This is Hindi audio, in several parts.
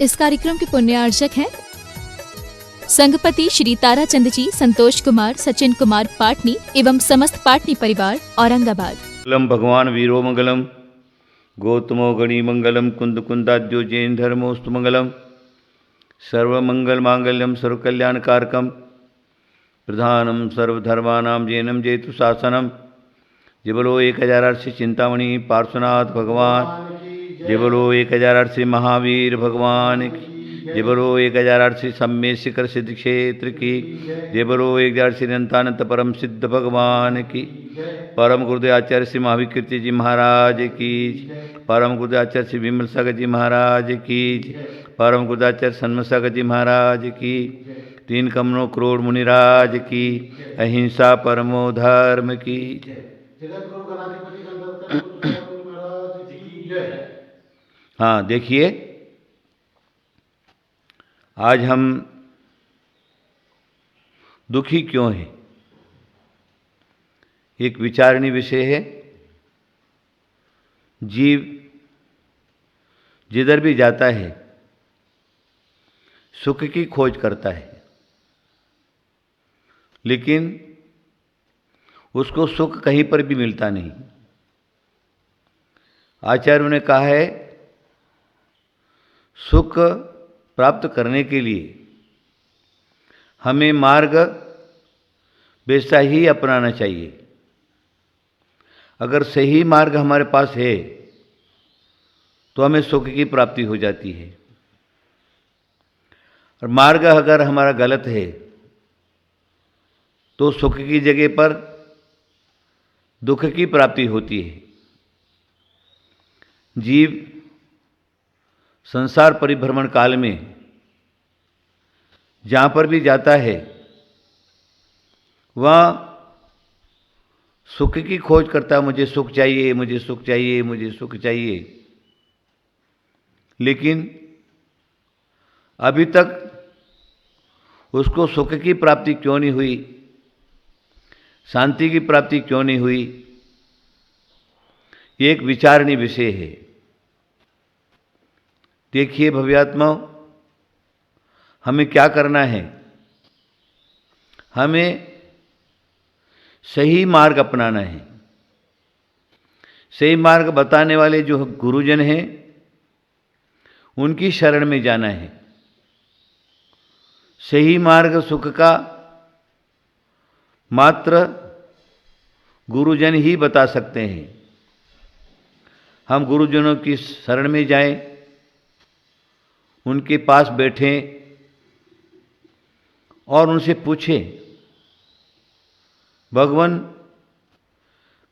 इस कार्यक्रम के पुण्यार्चक हैं संघपति श्री ताराचंद जी, संतोष कुमार, सचिन कुमार पाटनी एवं समस्त पाटनी परिवार, औरंगाबाद। मंगलम भगवान वीरो मंगलम, गौतमो गणी मंगलम, कुंद कुंदाद्यो जैन धर्मोस्तु मंगलम, सर्वमंगल मांगल्यम सर्वकल्याणकारकम, प्रधानम सर्वधर्मानां जैनम जयतु शासनम। जय बोलो 1008 चिंतामणि पार्श्वनाथ भगवान, जय बोलो 1008 महावीर भगवान की, जय बोलो 1008 सम्य शिखर सिद्ध क्षेत्र की, जय बोलो 1008 अनंतानंत परम सिद्ध भगवान की, परम गुरुदेव आचार्य श्री महावीर जी महाराज की, परम गुरुदेव आचार्य श्री विमल सागर जी महाराज की, परम गुरुदेव आचार्य सन्मत सागर जी महाराज की, तीन कमलों करोड़ मुनिराज की, अहिंसा परमो धर्म की। हाँ, देखिए आज हम दुखी क्यों हैं, एक विचारणीय विषय है। जीव जिधर भी जाता है सुख की खोज करता है, लेकिन उसको सुख कहीं पर भी मिलता नहीं। आचार्यों ने कहा है सुख प्राप्त करने के लिए हमें मार्ग वैसा ही अपनाना चाहिए। अगर सही मार्ग हमारे पास है तो हमें सुख की प्राप्ति हो जाती है, और मार्ग अगर हमारा गलत है तो सुख की जगह पर दुख की प्राप्ति होती है। जीव संसार परिभ्रमण काल में जहाँ पर भी जाता है वह सुख की खोज करता है, मुझे सुख चाहिए, मुझे सुख चाहिए, मुझे सुख चाहिए। लेकिन अभी तक उसको सुख की प्राप्ति क्यों नहीं हुई, शांति की प्राप्ति क्यों नहीं हुई, ये एक विचारणीय विषय है। देखिए भव्यात्माओं, हमें क्या करना है, हमें सही मार्ग अपनाना है। सही मार्ग बताने वाले जो गुरुजन हैं उनकी शरण में जाना है। सही मार्ग सुख का मात्र गुरुजन ही बता सकते हैं। हम गुरुजनों की शरण में जाएं, उनके पास बैठें और उनसे पूछें, भगवान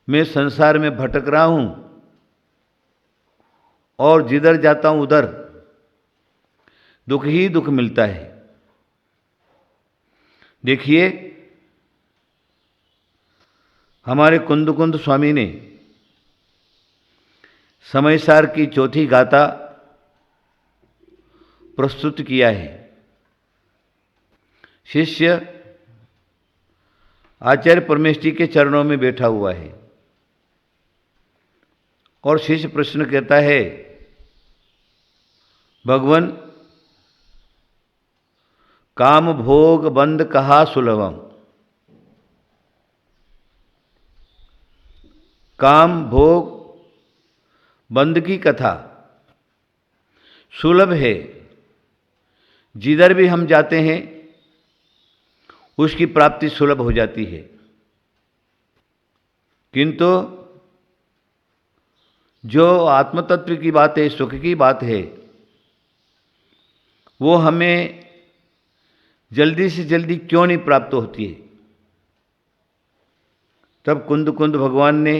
मैं संसार में भटक रहा हूं और जिधर जाता हूं उधर दुख ही दुख मिलता है। देखिए हमारे कुंद कुंद स्वामी ने समयसार की चौथी गाथा प्रस्तुत किया है। शिष्य आचार्य परमेश जी के चरणों में बैठा हुआ है और शिष्य प्रश्न कहता है, भगवान काम भोग बंद कहा सुलभम। काम भोग बंद की कथा सुलभ है, जिधर भी हम जाते हैं उसकी प्राप्ति सुलभ हो जाती है। किंतु जो आत्मतत्व की बात है, सुख की बात है, वो हमें जल्दी से जल्दी क्यों नहीं प्राप्त होती है। तब कुंद कुंद भगवान ने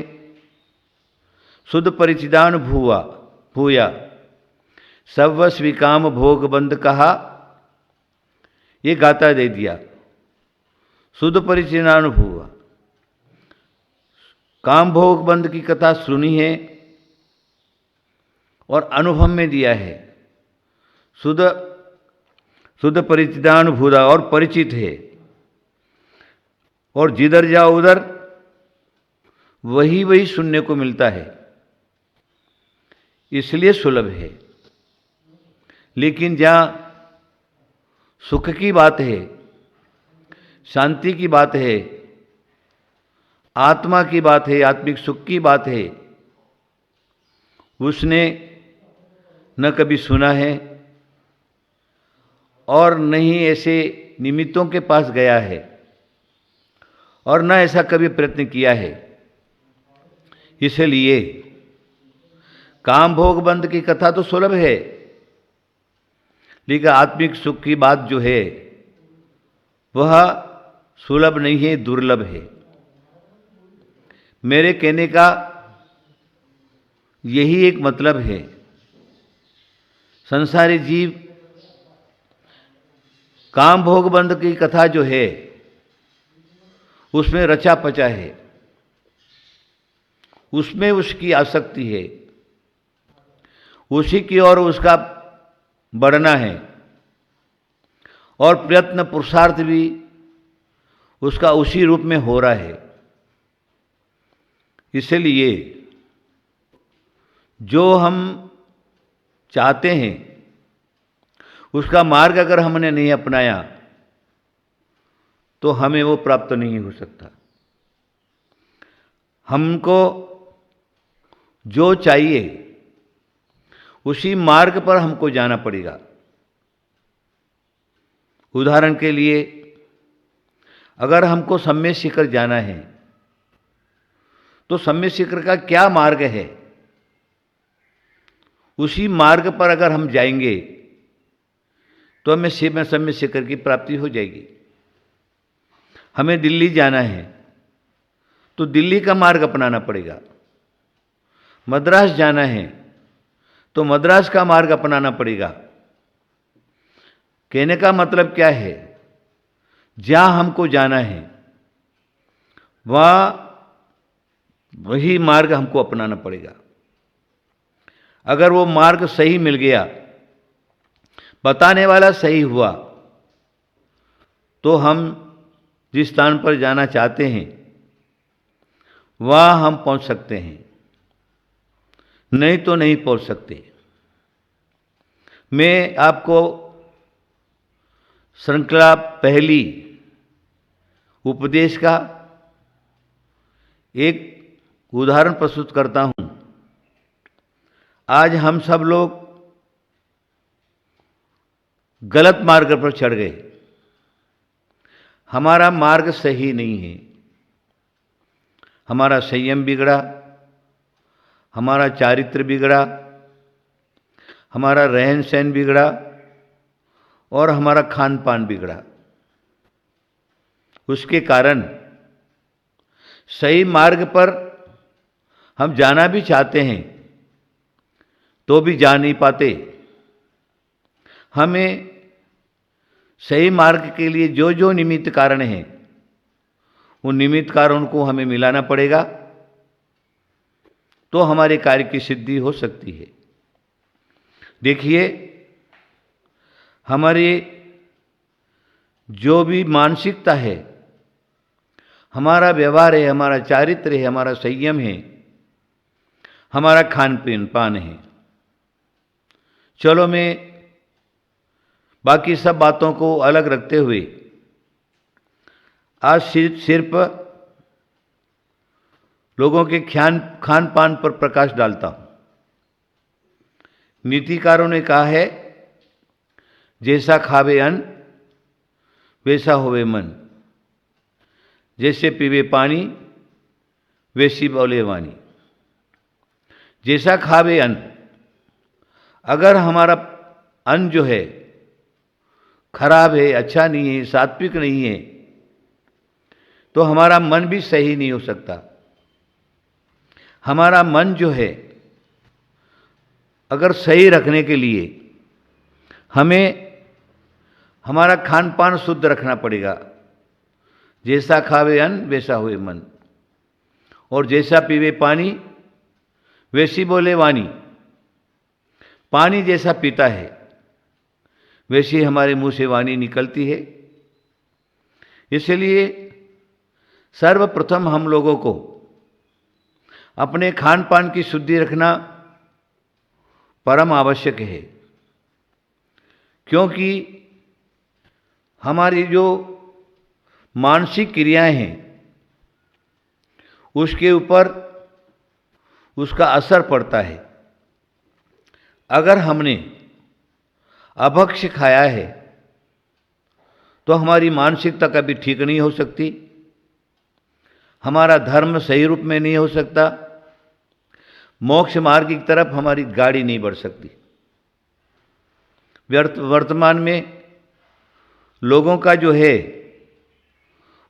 शुद्ध परिचिदान भूया सव स्वीकाम भोग बंद कहा, ये गाता दे दिया। शुद्ध परिचिदानुभूव, काम भोग बंद की कथा सुनी है और अनुभव में दिया है। शुद्ध परिचिदानुभूता और परिचित है, और जिधर जाओ उधर वही वही सुनने को मिलता है, इसलिए सुलभ है। लेकिन जहाँ सुख की बात है, शांति की बात है, आत्मा की बात है, आत्मिक सुख की बात है, उसने न कभी सुना है और न ही ऐसे निमित्तों के पास गया है और न ऐसा कभी प्रयत्न किया है। इसलिए काम भोग बंध की कथा तो सुलभ है, लेकिन आत्मिक सुख की बात जो है वह सुलभ नहीं है, दुर्लभ है। मेरे कहने का यही एक मतलब है। संसारी जीव काम भोग बंध की कथा जो है उसमें रचा पचा है, उसमें उसकी आसक्ति है, उसी की ओर उसका बढ़ना है और प्रयत्न पुरुषार्थ भी उसका उसी रूप में हो रहा है। इसलिए जो हम चाहते हैं उसका मार्ग अगर हमने नहीं अपनाया तो हमें वो प्राप्त नहीं हो सकता। हमको जो चाहिए उसी मार्ग पर हमको जाना पड़ेगा। उदाहरण के लिए, अगर हमको सम्यक शिखर जाना है तो सम्यक शिखर का क्या मार्ग है, उसी मार्ग पर अगर हम जाएंगे तो हमें सम्यक शिखर की प्राप्ति हो जाएगी। हमें दिल्ली जाना है तो दिल्ली का मार्ग अपनाना पड़ेगा। मद्रास जाना है तो मद्रास का मार्ग अपनाना पड़ेगा। कहने का मतलब क्या है, जहां हमको जाना है वही मार्ग हमको अपनाना पड़ेगा। अगर वो मार्ग सही मिल गया, बताने वाला सही हुआ, तो हम जिस स्थान पर जाना चाहते हैं वहां हम पहुंच सकते हैं, नहीं तो नहीं पहुंच सकते। मैं आपको श्रृंखला पहली उपदेश का एक उदाहरण प्रस्तुत करता हूं। आज हम सब लोग गलत मार्ग पर चढ़ गए। हमारा मार्ग सही नहीं है। हमारा संयम बिगड़ा, हमारा चारित्र बिगड़ा, हमारा रहन सहन बिगड़ा और हमारा खान पान बिगड़ा। उसके कारण सही मार्ग पर हम जाना भी चाहते हैं तो भी जा नहीं पाते। हमें सही मार्ग के लिए जो जो निमित्त कारण हैं उन निमित्त कारणों को हमें मिलाना पड़ेगा, तो हमारे कार्य की सिद्धि हो सकती है। देखिए, हमारी जो भी मानसिकता है, हमारा व्यवहार है, हमारा चारित्र है, हमारा संयम है, हमारा खान पीन पान है। चलो, मैं बाकी सब बातों को अलग रखते हुए आज सिर्फ लोगों के खान पान पर प्रकाश डालता हूं। नीतिकारों ने कहा है, जैसा खावे अन्न वैसा होवे मन, जैसे पीवे पानी वैसी बोले वाणी। जैसा खावे अन्न, अगर हमारा अन्न जो है खराब है, अच्छा नहीं है, सात्विक नहीं है, तो हमारा मन भी सही नहीं हो सकता। हमारा मन जो है अगर सही रखने के लिए हमें हमारा खान पान शुद्ध रखना पड़ेगा। जैसा खावे अन्न वैसा हुए मन, और जैसा पीवे पानी वैसी बोले वाणी। पानी जैसा पीता है वैसी हमारे मुंह से वाणी निकलती है। इसलिए सर्वप्रथम हम लोगों को अपने खान पान की शुद्धि रखना परम आवश्यक है। क्योंकि हमारी जो मानसिक क्रियाएं हैं उसके ऊपर उसका असर पड़ता है। अगर हमने अभक्ष्य खाया है तो हमारी मानसिकता कभी ठीक नहीं हो सकती, हमारा धर्म सही रूप में नहीं हो सकता, मोक्ष मार्ग की तरफ हमारी गाड़ी नहीं बढ़ सकती। वर्तमान में लोगों का जो है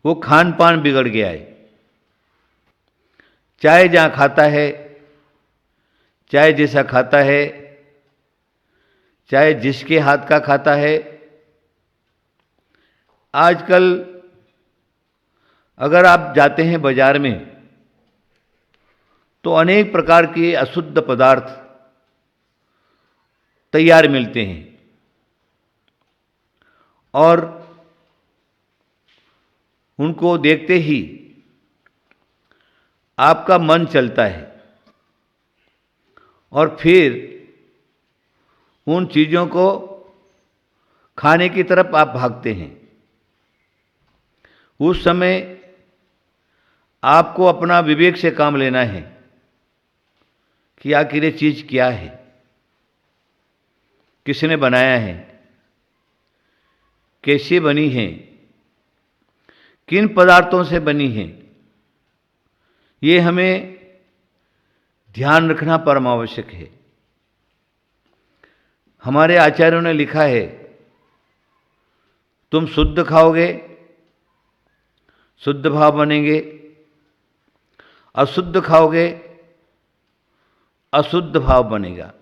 वो खान पान बिगड़ गया है। चाय जहाँ खाता है, चाय जैसा खाता है, चाहे जिसके हाथ का खाता है, आजकल अगर आप जाते हैं बाजार में तो अनेक प्रकार के अशुद्ध पदार्थ तैयार मिलते हैं और उनको देखते ही आपका मन चलता है और फिर उन चीज़ों को खाने की तरफ आप भागते हैं। उस समय आपको अपना विवेक से काम लेना है कि आखिर ये चीज़ क्या है, किसने बनाया है, कैसे बनी है, किन पदार्थों से बनी है, ये हमें ध्यान रखना परम आवश्यक है। हमारे आचार्यों ने लिखा है, तुम शुद्ध खाओगे शुद्ध भाव बनेंगे, अशुद्ध खाओगे अशुद्ध भाव बनेगा।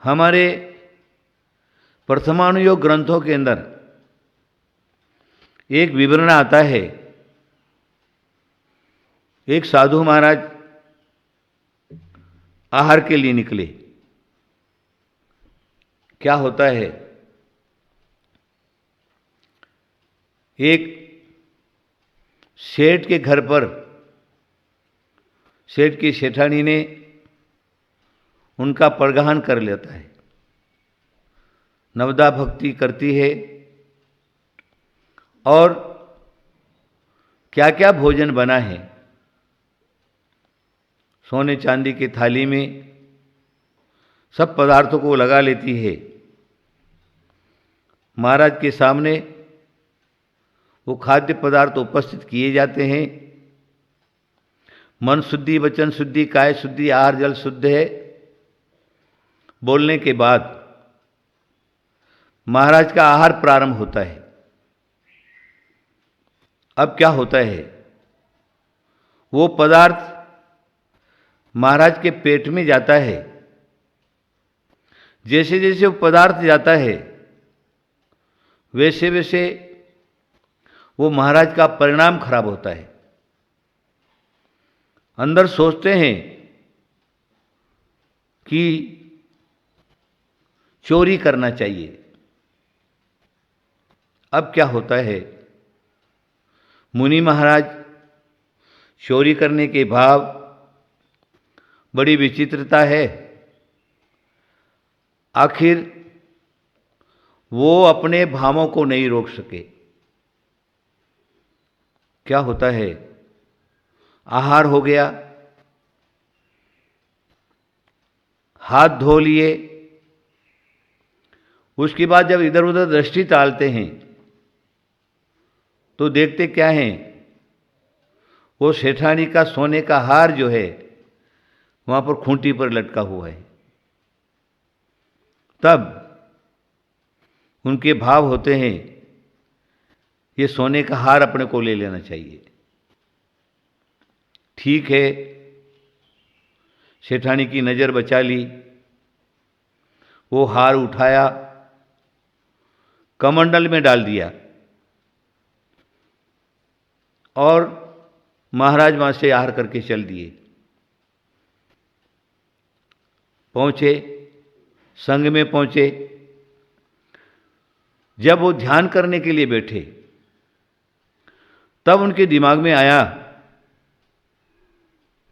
हमारे प्रथमानुयोग ग्रंथों के अंदर एक विवरण आता है। एक साधु महाराज आहार के लिए निकले। क्या होता है, एक सेठ के घर पर सेठ की सेठानी ने उनका परगहन कर लेता है, नवदा भक्ति करती है और क्या क्या भोजन बना है सोने चांदी की थाली में सब पदार्थों को लगा लेती है। महाराज के सामने वो खाद्य पदार्थ उपस्थित किए जाते हैं। मन शुद्धि, वचन शुद्धि, काय शुद्धि, आहार जल शुद्ध है बोलने के बाद महाराज का आहार प्रारंभ होता है। अब क्या होता है, वो पदार्थ महाराज के पेट में जाता है। जैसे जैसे वो पदार्थ जाता है वैसे वैसे वो महाराज का परिणाम खराब होता है। अंदर सोचते हैं कि चोरी करना चाहिए। अब क्या होता है, मुनि महाराज चोरी करने के भाव, बड़ी विचित्रता है। आखिर वो अपने भावों को नहीं रोक सके। क्या होता है, आहार हो गया, हाथ धो लिए, उसके बाद जब इधर उधर दृष्टि डालते हैं तो देखते क्या हैं, वो सेठानी का सोने का हार जो है वहां पर खूंटी पर लटका हुआ है। तब उनके भाव होते हैं, ये सोने का हार अपने को ले लेना चाहिए। ठीक है, सेठानी की नज़र बचा ली, वो हार उठाया, कमंडल में डाल दिया और महाराज वहां से आहार करके चल दिए। पहुंचे, संघ में पहुंचे। जब वो ध्यान करने के लिए बैठे तब उनके दिमाग में आया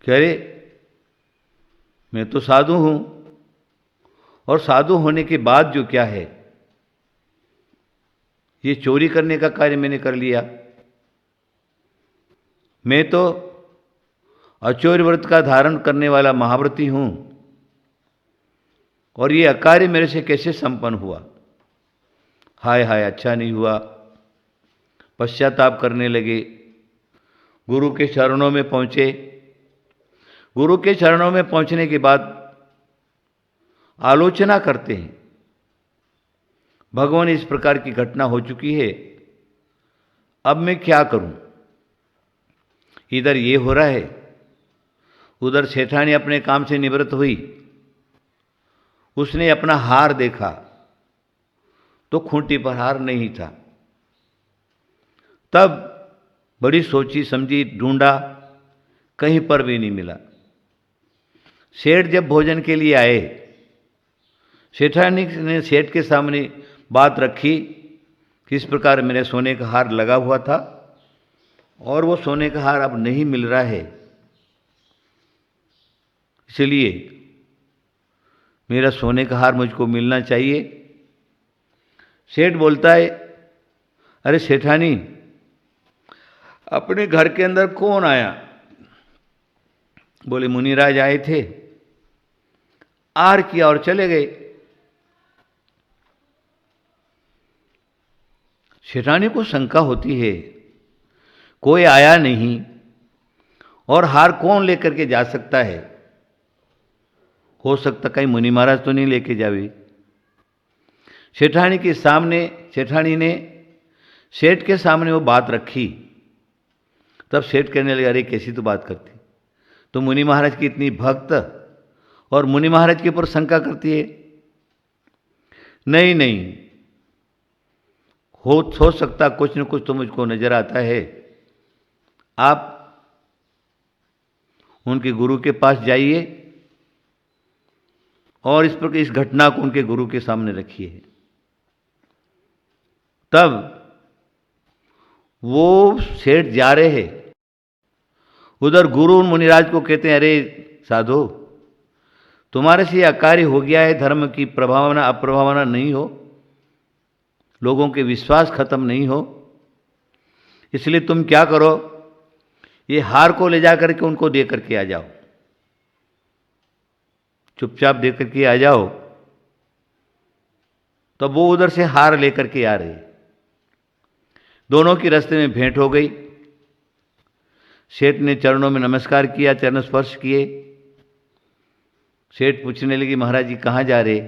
कि अरे मैं तो साधु हूं और साधु होने के बाद जो क्या है, ये चोरी करने का कार्य मैंने कर लिया। मैं तो अचौर्य व्रत का धारण करने वाला महाव्रती हूं, और ये अकार्य मेरे से कैसे संपन्न हुआ। हाय हाय, अच्छा नहीं हुआ। पश्चाताप करने लगे, गुरु के चरणों में पहुंचे। गुरु के चरणों में पहुंचने के बाद आलोचना करते हैं, भगवान इस प्रकार की घटना हो चुकी है, अब मैं क्या करूं। इधर ये हो रहा है, उधर सेठानी अपने काम से निवृत्त हुई। उसने अपना हार देखा तो खूंटी पर हार नहीं था। तब बड़ी सोची समझी, ढूंढा, कहीं पर भी नहीं मिला। सेठ जब भोजन के लिए आए, सेठानी ने सेठ के सामने बात रखी, किस प्रकार मेरे सोने का हार लगा हुआ था और वो सोने का हार अब नहीं मिल रहा है, इसलिए मेरा सोने का हार मुझको मिलना चाहिए। सेठ बोलता है, अरे सेठानी, अपने घर के अंदर कौन आया? बोले, मुनिराज आए थे, आर किया और चले गए। सेठानी को शंका होती है, कोई आया नहीं और हार कौन लेकर के जा सकता है? हो सकता कहीं मुनि महाराज तो नहीं लेके जावे। सेठानी के सामने, सेठानी ने सेठ के सामने वो बात रखी। तब सेठ कहने लगे, अरे कैसी तो बात करती, तो मुनि महाराज की इतनी भक्त और मुनि महाराज के ऊपर शंका करती है। नहीं नहीं, हो सकता कुछ न कुछ तो मुझको नजर आता है। आप उनके गुरु के पास जाइए और इस प्रकार इस घटना को उनके गुरु के सामने रखिए। तब वो सेठ जा रहे हैं, उधर गुरु मुनिराज को कहते हैं, अरे साधु, तुम्हारे से अकार्य हो गया है, धर्म की प्रभावना अप्रभावना नहीं हो, लोगों के विश्वास खत्म नहीं हो, इसलिए तुम क्या करो, ये हार को ले जाकर के उनको दे करके आ जाओ, चुपचाप दे करके आ जाओ। तब वो उधर से हार लेकर के आ रहे, दोनों की रास्ते में भेंट हो गई। सेठ ने चरणों में नमस्कार किया, चरण स्पर्श किए। सेठ पूछने लगी, महाराज जी कहाँ जा रहे?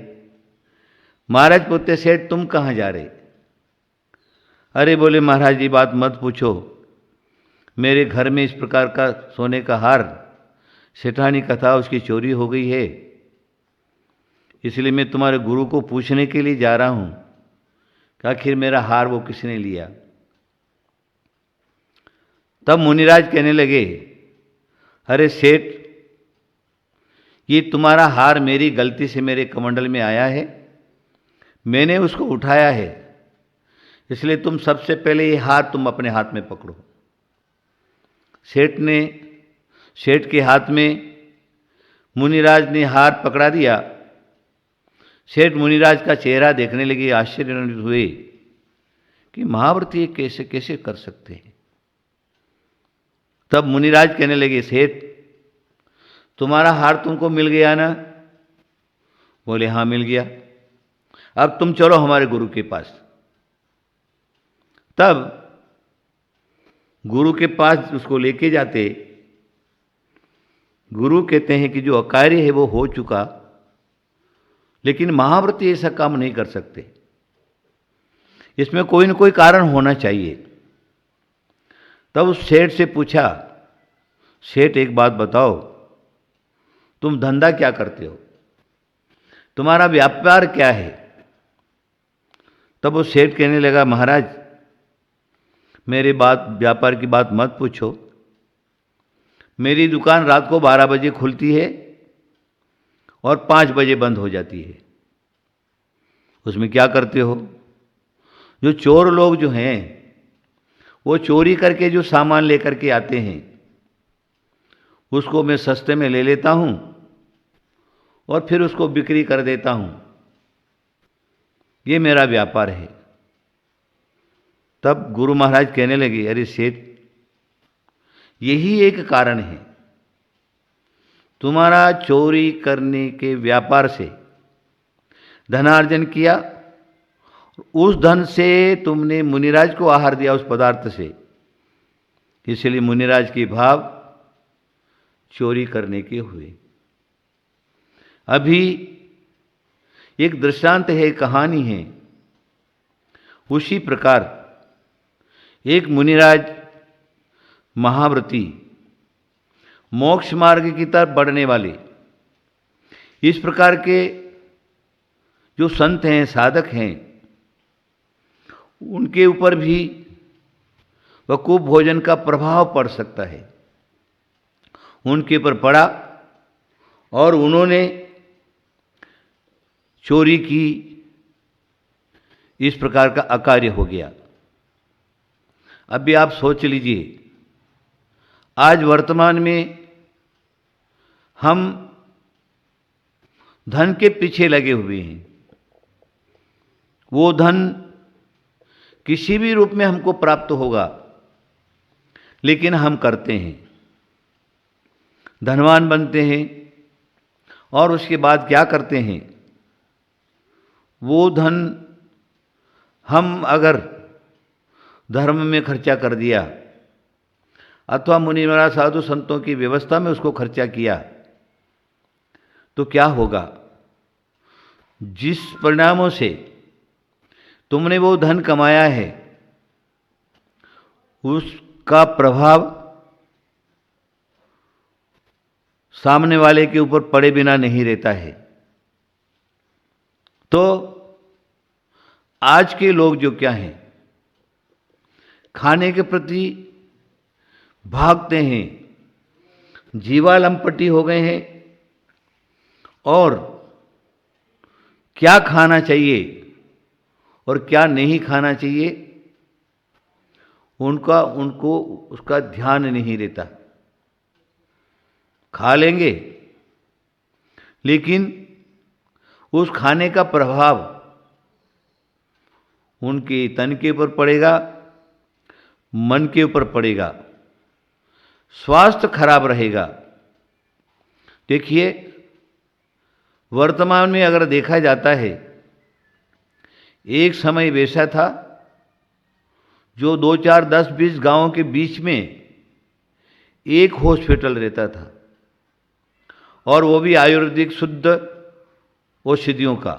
महाराज पूछते, सेठ तुम कहाँ जा रहे? अरे बोले, महाराज जी बात मत पूछो, मेरे घर में इस प्रकार का सोने का हार सेठानी का था, उसकी चोरी हो गई है, इसलिए मैं तुम्हारे गुरु को पूछने के लिए जा रहा हूं कि आखिर मेरा हार वो किसने लिया। तब मुनिराज कहने लगे, अरे सेठ, ये तुम्हारा हार मेरी गलती से मेरे कमंडल में आया है, मैंने उसको उठाया है, इसलिए तुम सबसे पहले ये हार तुम अपने हाथ में पकड़ो। सेठ के हाथ में मुनिराज ने हार पकड़ा दिया। सेठ मुनिराज का चेहरा देखने लगे, आश्चर्यान्वित हुए कि महाव्रती कैसे कैसे कर सकते हैं। तब मुनिराज कहने लगे, सेठ तुम्हारा हार तुमको मिल गया ना? बोले, हाँ मिल गया, अब तुम चलो हमारे गुरु के पास। तब गुरु के पास उसको लेके जाते। गुरु कहते हैं कि जो अकार्य है वो हो चुका, लेकिन महाव्रती ऐसा काम नहीं कर सकते, इसमें कोई न कोई कारण होना चाहिए। तब उस सेठ से पूछा, सेठ एक बात बताओ, तुम धंधा क्या करते हो, तुम्हारा व्यापार क्या है? तब वो सेठ कहने लगा, महाराज मेरे व्यापार की बात मत पूछो, मेरी दुकान रात को 12 बजे खुलती है और 5 बजे बंद हो जाती है। उसमें क्या करते हो? जो चोर लोग जो हैं वो चोरी करके जो सामान लेकर के आते हैं उसको मैं सस्ते में ले लेता हूं और फिर उसको बिक्री कर देता हूं। ये मेरा व्यापार है। तब गुरु महाराज कहने लगे, अरे सेठ, यही एक कारण है, तुम्हारा चोरी करने के व्यापार से धनार्जन किया, उस धन से तुमने मुनिराज को आहार दिया, उस पदार्थ से, इसलिए मुनिराज के भाव चोरी करने के हुए। अभी एक दृष्टांत है, कहानी है। उसी प्रकार एक मुनिराज महाव्रती, मोक्ष मार्ग की तरफ बढ़ने वाले, इस प्रकार के जो संत हैं, साधक हैं, उनके ऊपर भी वकूफ भोजन का प्रभाव पड़ सकता है। उनके ऊपर पड़ा और उन्होंने चोरी की, इस प्रकार का अकार्य हो गया। अभी आप सोच लीजिए, आज वर्तमान में हम धन के पीछे लगे हुए हैं। वो धन किसी भी रूप में हमको प्राप्त होगा, लेकिन हम करते हैं, धनवान बनते हैं, और उसके बाद क्या करते हैं, वो धन हम अगर धर्म में खर्चा कर दिया अथवा मुनि महाराज साधु संतों की व्यवस्था में उसको खर्चा किया, तो क्या होगा? जिस परिणामों से तुमने वो धन कमाया है, उसका प्रभाव सामने वाले के ऊपर पड़े बिना नहीं रहता है। तो आज के लोग जो क्या हैं, खाने के प्रति भागते हैं, जीवालंपटी हो गए हैं, और क्या खाना चाहिए और क्या नहीं खाना चाहिए, उनको उसका ध्यान नहीं रहता। खा लेंगे, लेकिन उस खाने का प्रभाव उनके तन के ऊपर पड़ेगा, मन के ऊपर पड़ेगा, स्वास्थ्य खराब रहेगा। देखिए, वर्तमान में अगर देखा जाता है, एक समय वैसा था जो 2, 4, 10, 20 गांवों के बीच में एक हॉस्पिटल रहता था, और वो भी आयुर्वेदिक शुद्ध औषधियों का।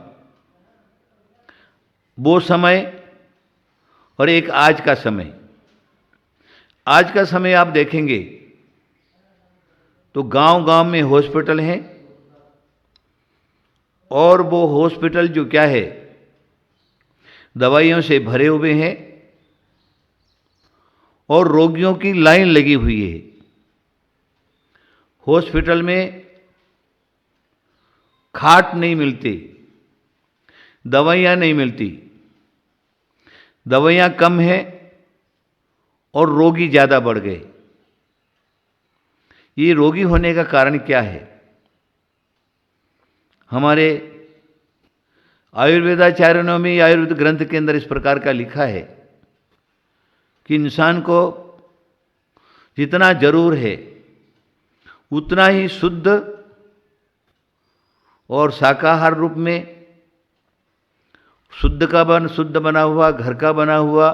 वो समय और एक आज का समय, आज का समय आप देखेंगे तो गांव-गांव में हॉस्पिटल हैं, और वो हॉस्पिटल जो क्या है, दवाइयों से भरे हुए हैं, और रोगियों की लाइन लगी हुई है। हॉस्पिटल में खाट नहीं मिलती, दवाइयाँ नहीं मिलती, दवाइयाँ कम हैं और रोगी ज़्यादा बढ़ गए। ये रोगी होने का कारण क्या है? हमारे आयुर्वेदाचार्यों में, आयुर्वेद ग्रंथ के अंदर इस प्रकार का लिखा है कि इंसान को जितना जरूर है उतना ही शुद्ध और शाकाहार रूप में शुद्ध बना हुआ, घर का बना हुआ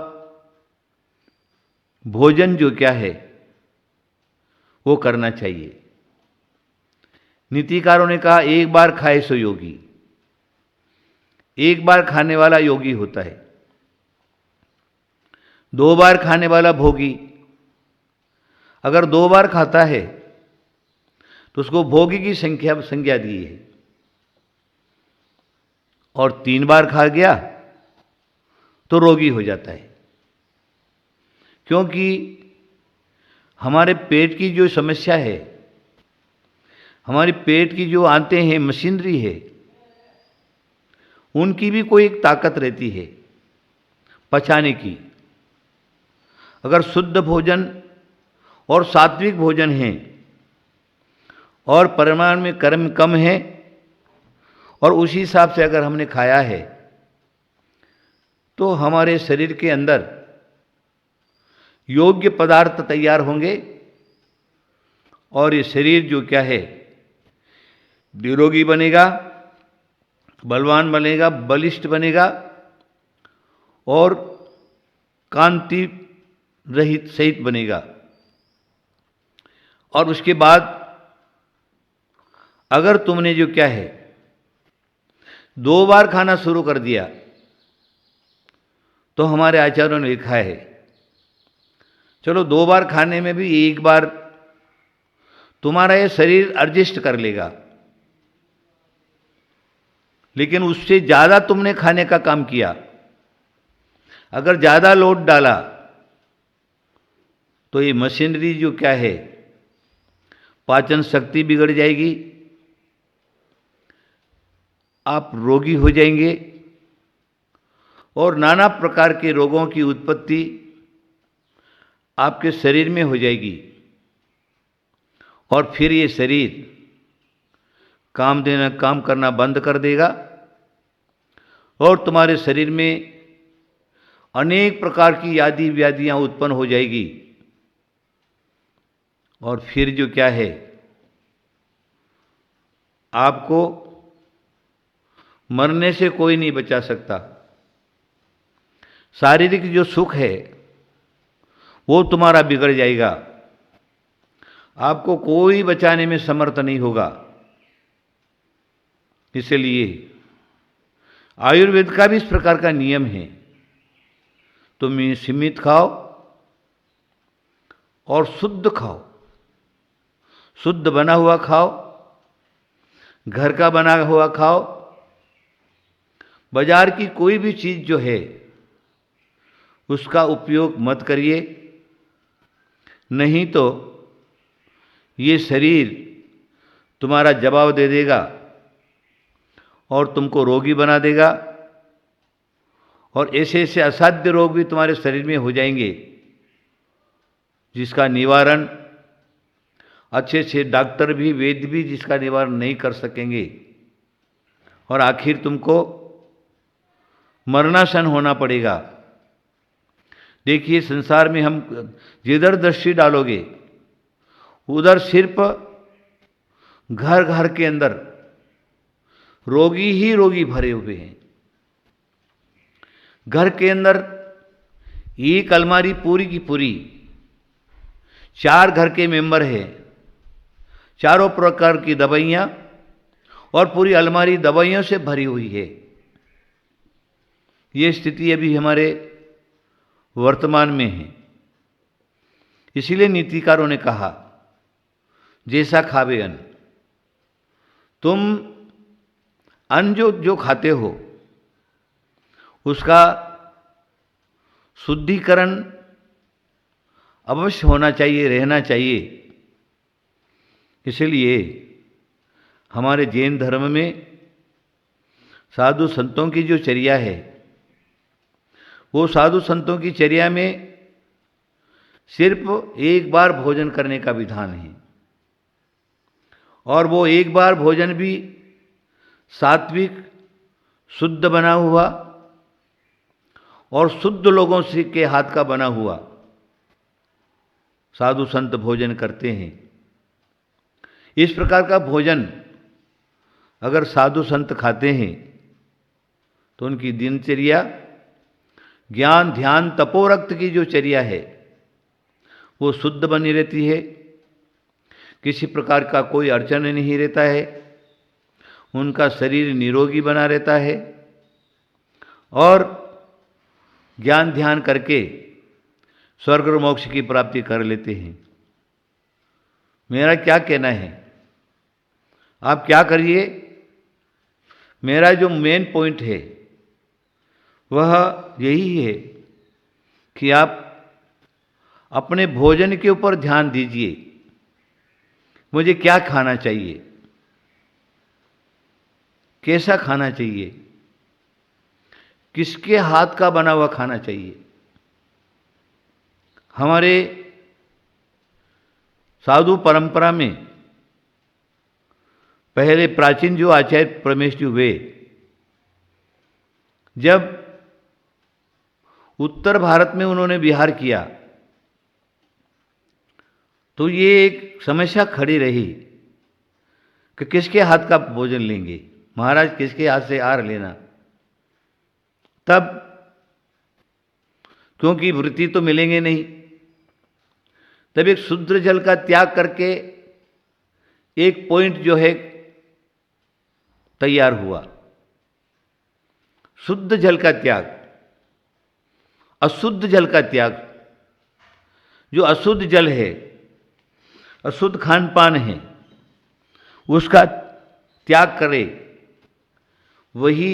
भोजन जो क्या है वो करना चाहिए। नीतिकारों ने कहा, एक बार खाए सो योगी। एक बार खाने वाला योगी होता है, 2 बार खाने वाला भोगी। अगर 2 बार खाता है तो उसको भोगी की संज्ञा दी है, और 3 बार खा गया तो रोगी हो जाता है। क्योंकि हमारे पेट की जो समस्या है, हमारे पेट की जो आंतें हैं, मशीनरी है, उनकी भी कोई एक ताकत रहती है पचाने की। अगर शुद्ध भोजन और सात्विक भोजन है और परिमाण में कर्म कम है, और उसी हिसाब से अगर हमने खाया है तो हमारे शरीर के अंदर योग्य पदार्थ तैयार होंगे और ये शरीर जो क्या है निरोगी बनेगा, बलवान बनेगा, बलिष्ठ बनेगा और कांति रहित सहित बनेगा। और उसके बाद अगर तुमने जो क्या है 2 बार खाना शुरू कर दिया तो हमारे आचार्यों ने लिखा है चलो 2 बार खाने में भी 1 बार तुम्हारा ये शरीर एडजस्ट कर लेगा, लेकिन उससे ज्यादा तुमने खाने का काम किया, अगर ज्यादा लोड डाला तो ये मशीनरी जो क्या है पाचन शक्ति बिगड़ जाएगी, आप रोगी हो जाएंगे और नाना प्रकार के रोगों की उत्पत्ति आपके शरीर में हो जाएगी और फिर ये शरीर काम करना बंद कर देगा और तुम्हारे शरीर में अनेक प्रकार की आदि व्याधियां उत्पन्न हो जाएगी और फिर जो क्या है आपको मरने से कोई नहीं बचा सकता। शारीरिक जो सुख है वो तुम्हारा बिगड़ जाएगा, आपको कोई बचाने में समर्थ नहीं होगा। इसलिए आयुर्वेद का भी इस प्रकार का नियम है, तुम सीमित खाओ और शुद्ध खाओ, शुद्ध बना हुआ खाओ, घर का बना हुआ खाओ, बाजार की कोई भी चीज जो है उसका उपयोग मत करिए, नहीं तो ये शरीर तुम्हारा जवाब दे देगा और तुमको रोगी बना देगा और ऐसे ऐसे असाध्य रोग भी तुम्हारे शरीर में हो जाएंगे जिसका निवारण अच्छे अच्छे डॉक्टर भी, वैद्य भी जिसका निवारण नहीं कर सकेंगे और आखिर तुमको मरणासन होना पड़ेगा। देखिए संसार में हम जिधर दृष्टि डालोगे उधर सिर्फ घर घर के अंदर रोगी ही रोगी भरे हुए हैं। घर के अंदर एक अलमारी पूरी की पूरी 4 घर के मेंबर हैं, चारों प्रकार की दवाइयां और पूरी अलमारी दवाइयों से भरी हुई है। ये स्थिति अभी हमारे वर्तमान में है। इसीलिए नीतिकारों ने कहा जैसा खावे अन्न, तुम अन्न जो खाते हो उसका शुद्धिकरण अवश्य होना चाहिए, रहना चाहिए। इसलिए हमारे जैन धर्म में साधु संतों की जो चर्या है वो साधु संतों की चर्या में सिर्फ एक बार भोजन करने का विधान है और वो एक बार भोजन भी सात्विक शुद्ध बना हुआ और शुद्ध लोगों से के हाथ का बना हुआ साधु संत भोजन करते हैं। इस प्रकार का भोजन अगर साधु संत खाते हैं तो उनकी दिनचर्या ज्ञान ध्यान तपोरक्त की जो चर्या है वो शुद्ध बनी रहती है, किसी प्रकार का कोई अड़चन नहीं रहता है, उनका शरीर निरोगी बना रहता है और ज्ञान ध्यान करके स्वर्ग और मोक्ष की प्राप्ति कर लेते हैं। मेरा क्या कहना है, आप क्या करिए, मेरा जो मेन पॉइंट है वह यही है कि आप अपने भोजन के ऊपर ध्यान दीजिए। मुझे क्या खाना चाहिए, कैसा खाना चाहिए, किसके हाथ का बना हुआ खाना चाहिए। हमारे साधु परंपरा में पहले प्राचीन जो आचार्य परमेश जी हुए, जब उत्तर भारत में उन्होंने विहार किया, तो ये एक समस्या खड़ी रही कि किसके हाथ का भोजन लेंगे, महाराज किसके हाथ से आहार लेना। तब क्योंकि वृत्ति तो मिलेंगे नहीं, तब एक शुद्ध जल का त्याग करके एक पॉइंट जो है तैयार हुआ। शुद्ध जल का त्याग, अशुद्ध जल का त्याग। जो अशुद्ध जल है, अशुद्ध खान पान है, उसका त्याग करे, वही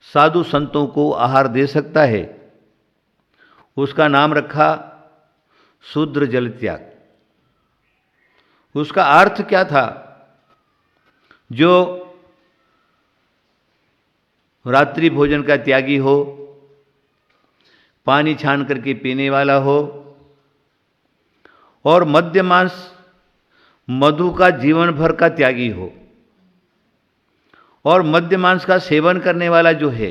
साधु संतों को आहार दे सकता है। उसका नाम रखा शूद्र जल त्याग। उसका अर्थ क्या था? जो रात्रि भोजन का त्यागी हो, पानी छान करके पीने वाला हो, और मद्य मांस मधु का जीवन भर का त्यागी हो, और मद्य मांस का सेवन करने वाला जो है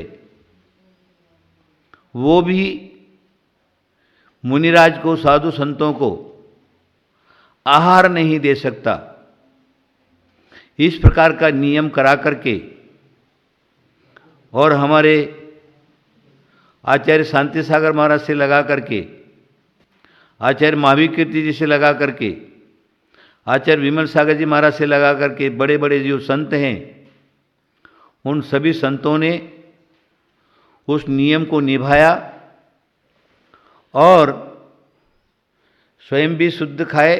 वो भी मुनिराज को, साधु संतों को आहार नहीं दे सकता। इस प्रकार का नियम करा करके और हमारे आचार्य शांति सागर महाराज से लगा करके, आचार्य महावीर कीर्ति जी से लगा करके, आचार्य विमल सागर जी महाराज से लगा करके, बड़े बड़े जो संत हैं उन सभी संतों ने उस नियम को निभाया और स्वयं भी शुद्ध खाए,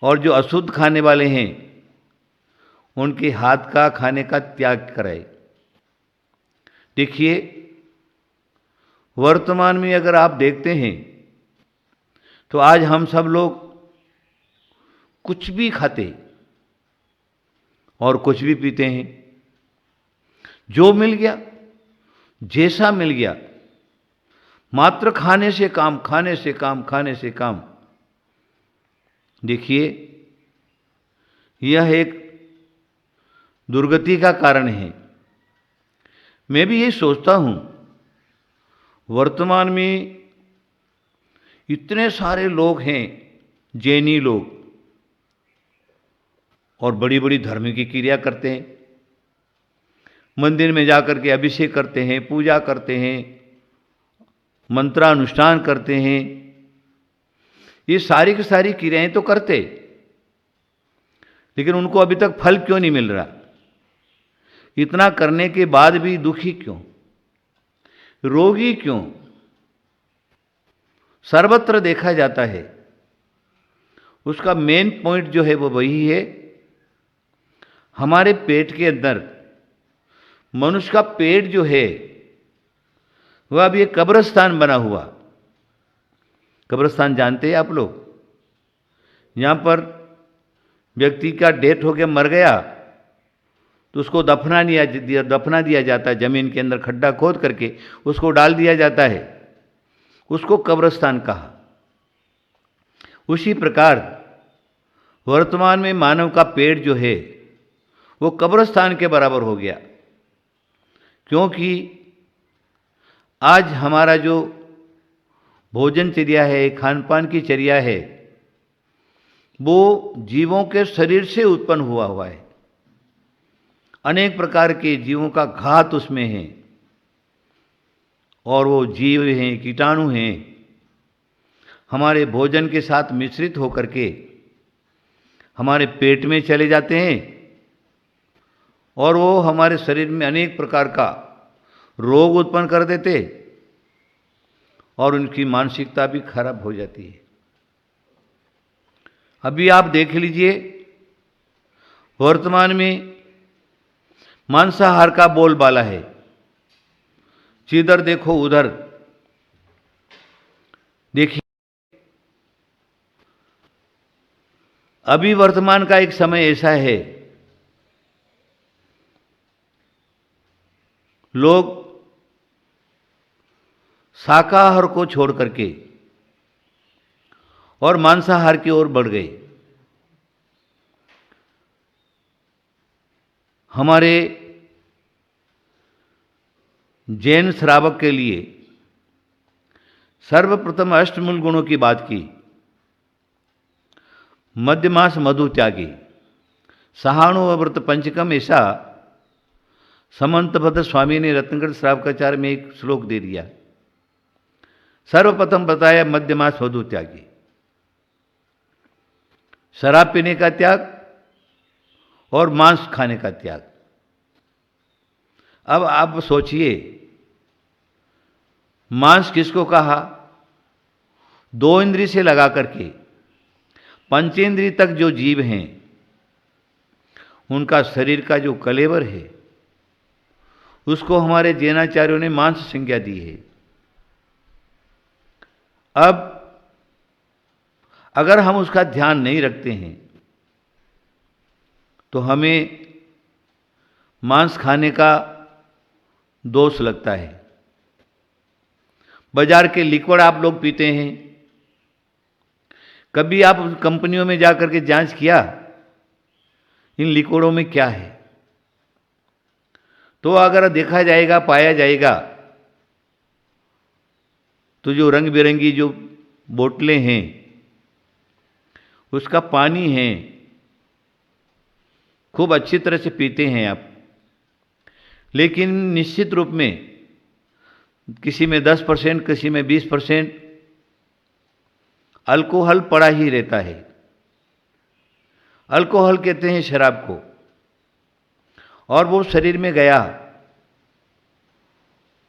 और जो अशुद्ध खाने वाले हैं उनके हाथ का खाने का त्याग कराए। देखिए, वर्तमान में अगर आप देखते हैं तो आज हम सब लोग कुछ भी खाते और कुछ भी पीते हैं। जो मिल गया, जैसा मिल गया, मात्र खाने से काम, खाने से काम, खाने से काम। देखिए, यह एक दुर्गति का कारण है। मैं भी ये सोचता हूं, वर्तमान में इतने सारे लोग हैं, जैनी लोग, और बड़ी बड़ी धर्म की क्रिया करते हैं, मंदिर में जाकर के अभिषेक करते हैं, पूजा करते हैं, मंत्रानुष्ठान करते हैं। ये सारी की सारी क्रियाएं तो करते, लेकिन उनको अभी तक फल क्यों नहीं मिल रहा? इतना करने के बाद भी दुखी क्यों, रोगी क्यों? सर्वत्र देखा जाता है। उसका मेन पॉइंट जो है वो वही है, हमारे पेट के अंदर, मनुष्य का पेट जो है वह अब एक कब्रिस्तान बना हुआ। कब्रिस्तान जानते हैं आप लोग? यहाँ पर व्यक्ति का डेथ हो गया, मर गया, तो उसको दफना दिया जाता है। जमीन के अंदर खड्डा खोद करके उसको डाल दिया जाता है, उसको कब्रिस्तान कहा। उसी प्रकार वर्तमान में मानव का पेट जो है वो कब्रिस्तान के बराबर हो गया, क्योंकि आज हमारा जो भोजन चर्या है, खान पान की चर्या है, वो जीवों के शरीर से उत्पन्न हुआ है। अनेक प्रकार के जीवों का घात उसमें है, और वो जीव हैं, कीटाणु हैं, हमारे भोजन के साथ मिश्रित होकर के हमारे पेट में चले जाते हैं, और वो हमारे शरीर में अनेक प्रकार का रोग उत्पन्न कर देते, और उनकी मानसिकता भी खराब हो जाती है। अभी आप देख लीजिए, वर्तमान में मांसाहार का बोलबाला है। जिधर देखो उधर देखिए, अभी वर्तमान का एक समय ऐसा है, लोग शाकाहार को छोड़ करके और मांसाहार की ओर बढ़ गए। हमारे जैन श्रावक के लिए सर्वप्रथम अष्टमूल गुणों की बात की। मध्यमास मधु त्यागी, सहानुव्रत पंचकम, ऐसा समंतभद्र स्वामी ने रत्नगढ़ श्रावकाचार्य में एक श्लोक दे दिया। सर्वप्रथम बताया मध्यमास मधु त्यागी, शराब पीने का त्याग और मांस खाने का त्याग। अब आप सोचिए, मांस किसको कहा? दो इंद्रिय से लगा करके पंचेंद्रिय तक जो जीव हैं, उनका शरीर का जो कलेवर है, उसको हमारे जैनाचार्यों ने मांस संज्ञा दी है। अब अगर हम उसका ध्यान नहीं रखते हैं तो हमें मांस खाने का दोष लगता है। बाजार के लिक्विड आप लोग पीते हैं, कभी आप उस कंपनियों में जाकर के जांच किया इन लिक्विडों में क्या है? तो अगर देखा जाएगा, पाया जाएगा, तो जो रंग बिरंगी जो बोतलें हैं उसका पानी है, खूब अच्छी तरह से पीते हैं आप, लेकिन निश्चित रूप में किसी में 10%, किसी में 20% अल्कोहल पड़ा ही रहता है। अल्कोहल कहते हैं शराब को, और वो शरीर में गया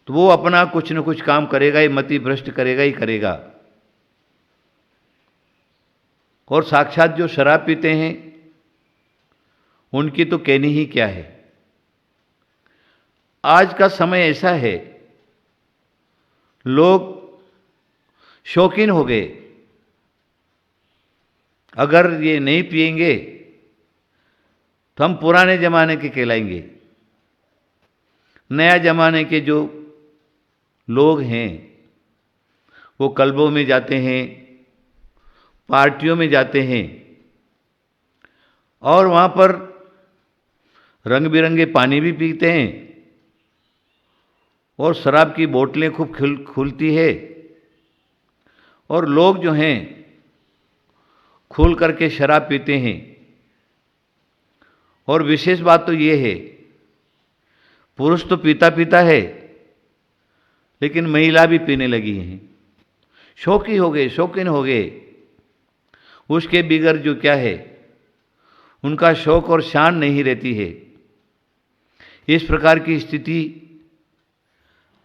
तो वो अपना कुछ न कुछ काम करेगा ही, मति भ्रष्ट करेगा ही करेगा। और साक्षात जो शराब पीते हैं उनकी तो कहनी ही क्या है। आज का समय ऐसा है, लोग शौकीन हो गए, अगर ये नहीं पिएंगे तो हम पुराने जमाने के कहलाएंगे। नया जमाने के जो लोग हैं वो क्लबों में जाते हैं, पार्टियों में जाते हैं, और वहाँ पर रंग बिरंगे पानी भी पीते हैं, और शराब की बोतलें खूब खुलती है, और लोग जो हैं खुल करके शराब पीते हैं। और विशेष बात तो ये है, पुरुष तो पीता पीता है, लेकिन महिला भी पीने लगी हैं। शौकी हो गए, शौकीन हो गए। उसके बिगर जो क्या है, उनका शौक और शान नहीं रहती है। इस प्रकार की स्थिति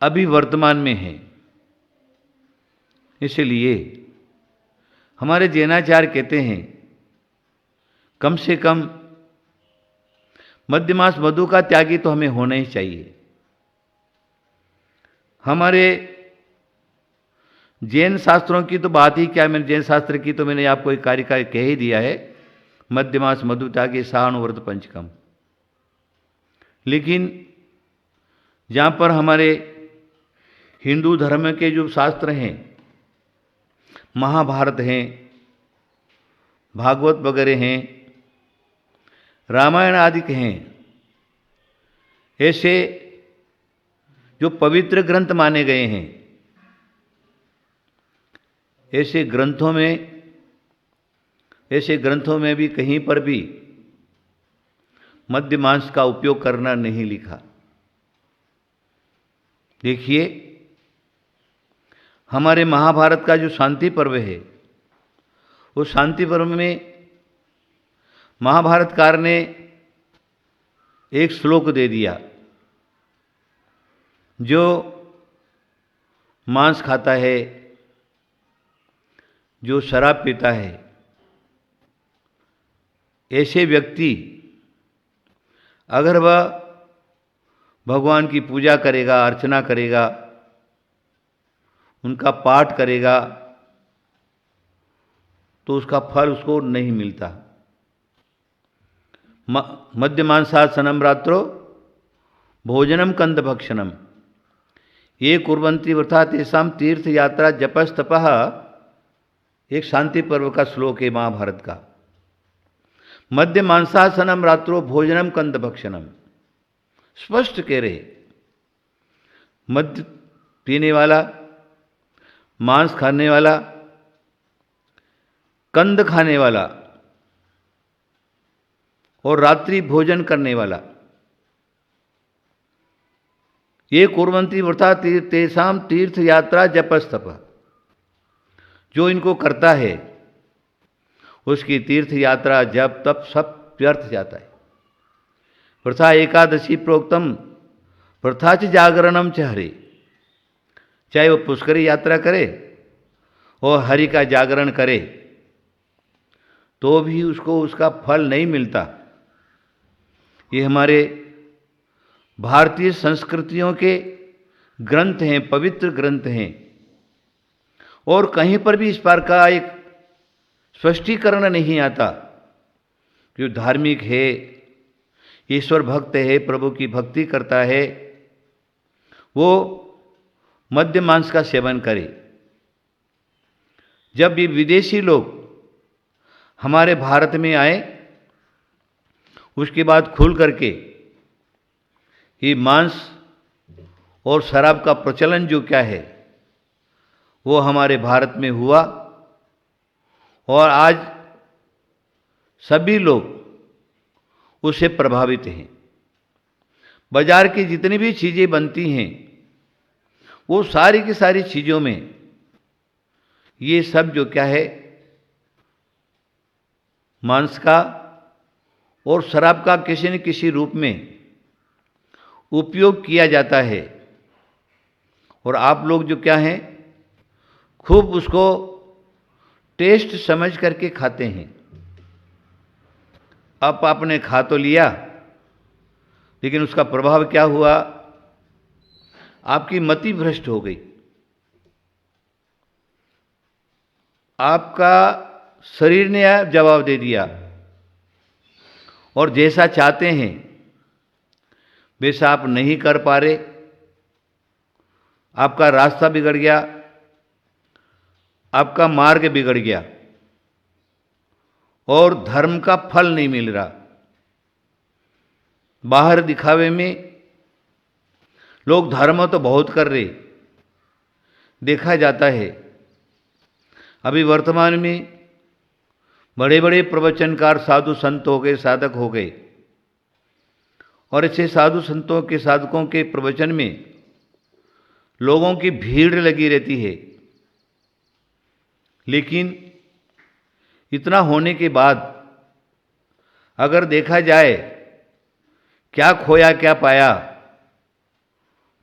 अभी वर्तमान में है। इसलिए हमारे जैनाचार्य कहते हैं, कम से कम मध्यमास मधु का त्यागी तो हमें होना ही चाहिए। हमारे जैन शास्त्रों की तो बात ही क्या, मैंने जैन शास्त्र की तो मैंने आपको एक कार्य कह ही दिया है, मध्यमास मधु त्यागी सहानुव्रत पंचकम। लेकिन जहाँ पर हमारे हिंदू धर्म के जो शास्त्र हैं, महाभारत हैं, भागवत वगैरह हैं, रामायण आदि के हैं, ऐसे जो पवित्र ग्रंथ माने गए हैं, ऐसे ग्रंथों में भी कहीं पर भी मद्य मांस का उपयोग करना नहीं लिखा। देखिए, हमारे महाभारत का जो शांति पर्व है, उस शांति पर्व में महाभारतकार ने एक श्लोक दे दिया, जो मांस खाता है, जो शराब पीता है, ऐसे व्यक्ति अगर वह भगवान की पूजा करेगा, अर्चना करेगा, उनका पाठ करेगा, तो उसका फल उसको नहीं मिलता। मद्यमांसासनम रात्रो भोजनम कंद भक्षणम ये कुर्वन्ति वृथा तेषाम तीर्थ यात्रा जपस तपः, एक शांति पर्व का श्लोक है महाभारत का। मध्य मांसासनम रात्रो भोजनम कंद भक्षणम, स्पष्ट कह रहे, मद्य पीने वाला, मांस खाने वाला, कंद खाने वाला और रात्रि भोजन करने वाला, ये कुर्वन्ति व्रता तेषाम तीर्थ यात्रा जपस्तप, जो इनको करता है उसकी तीर्थ यात्रा जप तप सब व्यर्थ जाता है। वृथा एकादशी प्रोक्तम वृथा च जागरणम च हरे, चाहे वो पुष्करी यात्रा करे और हरि का जागरण करे तो भी उसको उसका फल नहीं मिलता। ये हमारे भारतीय संस्कृतियों के ग्रंथ हैं, पवित्र ग्रंथ हैं, और कहीं पर भी इस बार का एक स्पष्टीकरण नहीं आता। जो धार्मिक है, ईश्वर भक्त है, प्रभु की भक्ति करता है, वो मद्य मांस का सेवन करे। जब भी विदेशी लोग हमारे भारत में आए, उसके बाद खुल करके ये मांस और शराब का प्रचलन जो क्या है वो हमारे भारत में हुआ, और आज सभी लोग उससे प्रभावित हैं। बाजार की जितनी भी चीज़ें बनती हैं वो सारी की सारी चीज़ों में ये सब जो क्या है मांस का और शराब का किसी न किसी रूप में उपयोग किया जाता है, और आप लोग जो क्या हैं खूब उसको टेस्ट समझ करके खाते हैं। अब आपने खा तो लिया, लेकिन उसका प्रभाव क्या हुआ, आपकी मति भ्रष्ट हो गई, आपका शरीर ने जवाब दे दिया, और जैसा चाहते हैं वैसा आप नहीं कर पा रहे, आपका रास्ता बिगड़ गया, आपका मार्ग बिगड़ गया, और धर्म का फल नहीं मिल रहा। बाहर दिखावे में लोग धर्म तो बहुत कर रहे, देखा जाता है। अभी वर्तमान में बड़े बड़े प्रवचनकार साधु संत हो गए, साधक हो गए, और ऐसे साधु संतों के साधकों के प्रवचन में लोगों की भीड़ लगी रहती है, लेकिन इतना होने के बाद अगर देखा जाए क्या खोया क्या पाया,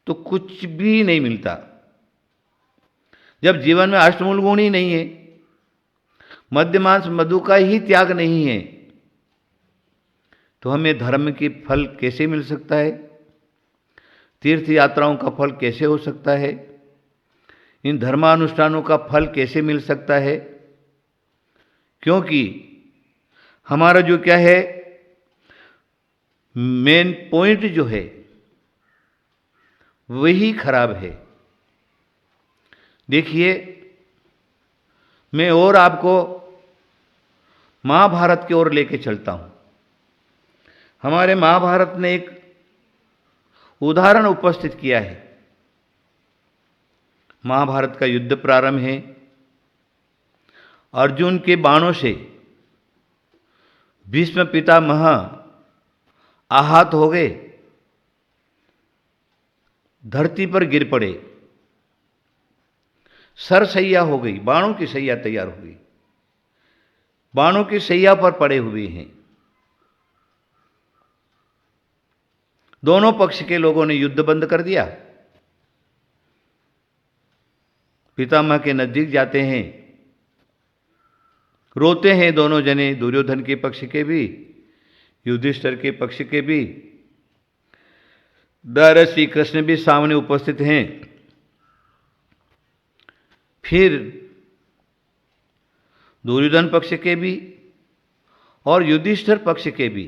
तो कुछ भी नहीं मिलता। जब जीवन में अष्टमूल गुण ही नहीं है, मद्य मांस मधु का ही त्याग नहीं है, तो हमें धर्म की फल कैसे मिल सकता है? तीर्थ यात्राओं का फल कैसे हो सकता है? इन धर्मानुष्ठानों का फल कैसे मिल सकता है? क्योंकि हमारा जो क्या है मेन पॉइंट जो है वही खराब है। देखिए, मैं और आपको महाभारत की ओर लेके चलता हूं। हमारे महाभारत ने एक उदाहरण उपस्थित किया है। महाभारत का युद्ध प्रारंभ है, अर्जुन के बाणों से भीष्म पितामह आहत हो गए, धरती पर गिर पड़े, सरसैया हो गई, बाणों की सैया तैयार हो गई, बाणों की सैया पर पड़े हुए हैं। दोनों पक्ष के लोगों ने युद्ध बंद कर दिया। पितामह के नजदीक जाते हैं, रोते हैं दोनों जने, दुर्योधन के पक्ष के भी, युधिष्ठिर के पक्ष के भी। दारा श्री कृष्ण भी सामने उपस्थित हैं। फिर दुर्योधन पक्ष के भी और युधिष्ठिर पक्ष के भी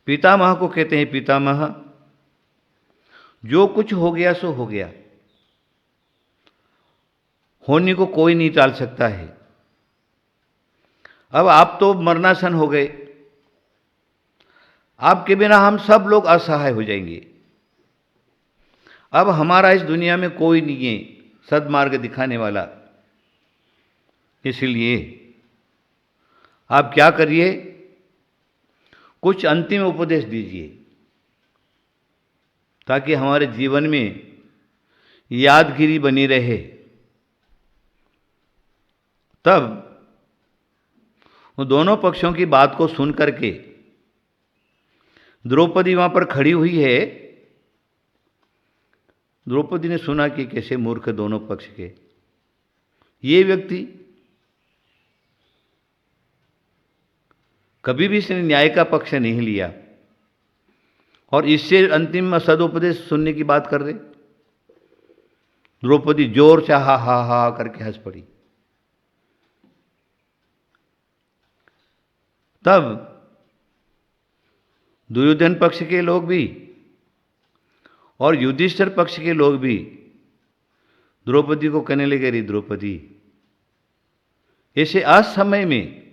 पितामह को कहते हैं, पितामह जो कुछ हो गया सो हो गया, होने को कोई नहीं टाल सकता है। अब आप तो मरणासन हो गए, आपके बिना हम सब लोग असहाय हो जाएंगे। अब हमारा इस दुनिया में कोई नहीं है सद्मार्ग दिखाने वाला, इसलिए आप क्या करिए, कुछ अंतिम उपदेश दीजिए ताकि हमारे जीवन में यादगिरी बनी रहे। तब वो दोनों पक्षों की बात को सुन करके द्रौपदी वहां पर खड़ी हुई है। द्रौपदी ने सुना कि कैसे मूर्ख दोनों पक्ष के, ये व्यक्ति कभी भी इसने न्याय का पक्ष नहीं लिया और इससे अंतिम सदुपदेश सुनने की बात कर रहे। द्रौपदी जोर से हा हा हा करके हंस पड़ी। तब दुर्योधन पक्ष के लोग भी और युधिष्ठिर पक्ष के लोग भी द्रौपदी को कहने लगे, रे द्रौपदी, ऐसे असमय में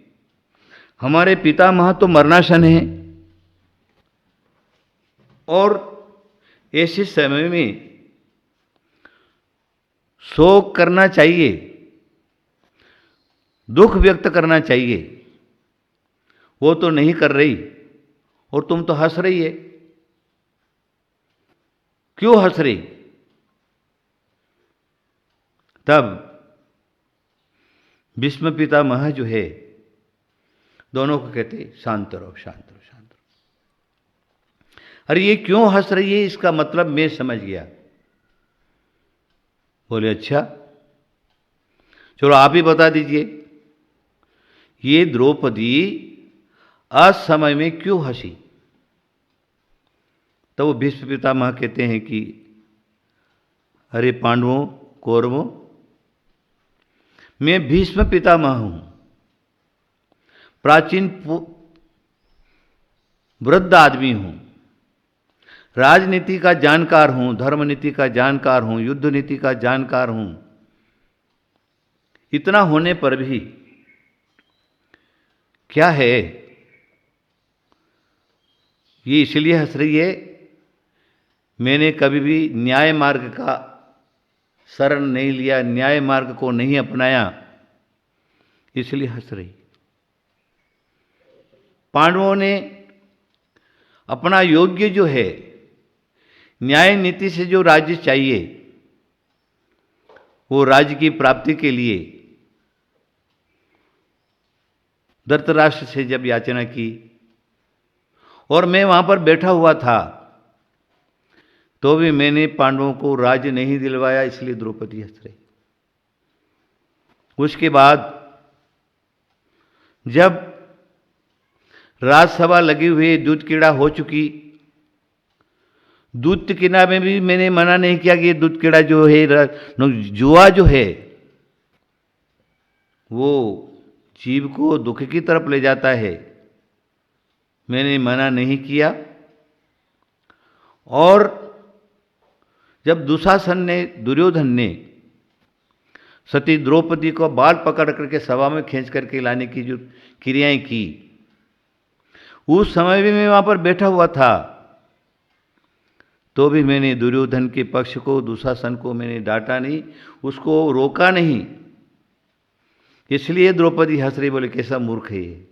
हमारे पितामह तो मरणासन हैं और ऐसे समय में शोक करना चाहिए, दुख व्यक्त करना चाहिए, वो तो नहीं कर रही और तुम तो हंस रही है। क्यों हंस रही? तब भीष्म पितामह जो है दोनों को कहते, शांत रहो शांत रहो शांत रहो। अरे ये क्यों हंस रही है, इसका मतलब मैं समझ गया। बोले अच्छा, चलो आप ही बता दीजिए, ये द्रौपदी असमय में क्यों हंसी? तो वो भीष्म पितामह कहते हैं कि अरे पांडवों कौरवों, मैं भीष्म पितामह हूं, प्राचीन वृद्ध आदमी हूं, राजनीति का जानकार हूं, धर्म नीति का जानकार हूं, युद्ध नीति का जानकार हूं। इतना होने पर भी क्या है, ये इसलिए हंस रही है, मैंने कभी भी न्याय मार्ग का शरण नहीं लिया, न्याय मार्ग को नहीं अपनाया, इसलिए हंस रही। पांडवों ने अपना योग्य जो है न्याय नीति से जो राज्य चाहिए, वो राज्य की प्राप्ति के लिए धृतराष्ट्र से जब याचना की और मैं वहां पर बैठा हुआ था तो भी मैंने पांडवों को राज्य नहीं दिलवाया, इसलिए द्रौपदी हंस रही। उसके बाद जब राजसभा लगी हुई, दूध कीड़ा हो चुकी, दूध कीड़ा में भी मैंने मना नहीं किया कि दूध कीड़ा जो है, जुआ जो है, वो जीव को दुख की तरफ ले जाता है, मैंने मना नहीं किया। और जब दुशासन ने, दुर्योधन ने सती द्रौपदी को बाल पकड़ करके सभा में खींच करके लाने की जो क्रियाएं की, उस समय भी मैं वहां पर बैठा हुआ था, तो भी मैंने दुर्योधन के पक्ष को, दुशासन को मैंने डांटा नहीं, उसको रोका नहीं। इसलिए द्रौपदी हंस रही, बोले कैसा मूर्ख है ये।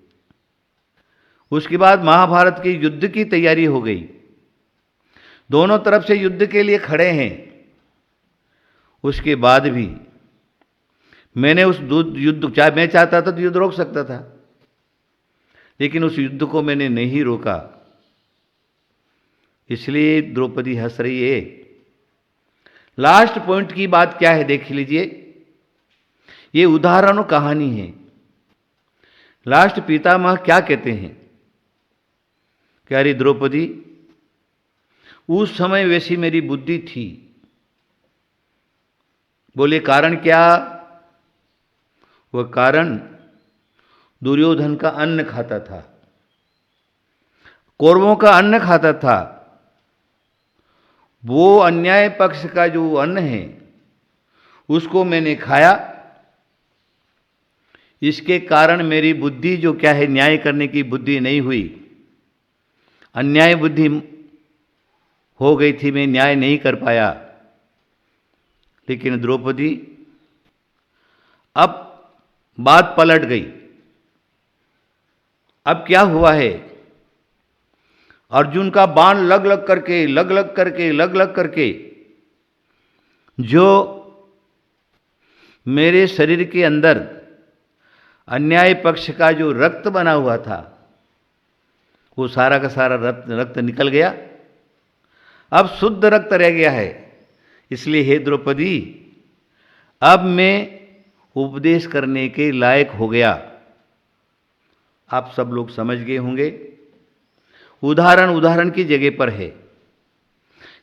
उसके बाद महाभारत के युद्ध की तैयारी हो गई, दोनों तरफ से युद्ध के लिए खड़े हैं। उसके बाद भी मैंने उस युद्ध, चाहे मैं चाहता था तो युद्ध रोक सकता था, लेकिन उस युद्ध को मैंने नहीं रोका, इसलिए द्रौपदी हंस रही है। लास्ट पॉइंट की बात क्या है देख लीजिए, ये उदाहरण कहानी है। लास्ट पितामह क्या कहते हैं कि अरे द्रौपदी, उस समय वैसी मेरी बुद्धि थी। बोले कारण क्या? वह कारण दुर्योधन का अन्न खाता था, कौरवों का अन्न खाता था। वो अन्याय पक्ष का जो अन्न है उसको मैंने खाया, इसके कारण मेरी बुद्धि जो क्या है, न्याय करने की बुद्धि नहीं हुई, अन्याय बुद्धि हो गई थी, मैं न्याय नहीं कर पाया। लेकिन द्रौपदी, अब बात पलट गई। अब क्या हुआ है? अर्जुन का बाण लग लग करके जो मेरे शरीर के अंदर अन्याय पक्ष का जो रक्त बना हुआ था, वो सारा का सारा रक्त निकल गया। अब शुद्ध रक्त रह गया है। इसलिए हे द्रौपदी, अब मैं उपदेश करने के लायक हो गया। आप सब लोग समझ गए होंगे। उदाहरण की जगह पर है,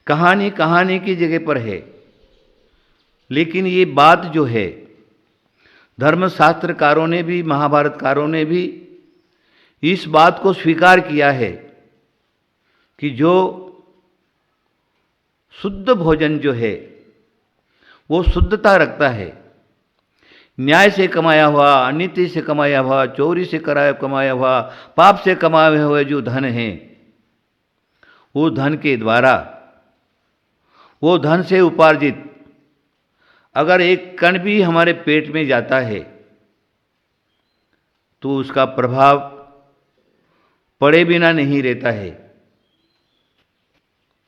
कहानी की जगह पर है, लेकिन ये बात जो है, धर्मशास्त्रकारों ने भी, महाभारतकारों ने भी इस बात को स्वीकार किया है कि जो शुद्ध भोजन जो है वो शुद्धता रखता है। न्याय से कमाया हुआ, अनिति से कमाया हुआ, चोरी से कमाया हुआ, पाप से कमाए हुए जो धन है, वो धन के द्वारा, वो धन से उपार्जित अगर एक कण भी हमारे पेट में जाता है तो उसका प्रभाव पड़े बिना नहीं रहता है।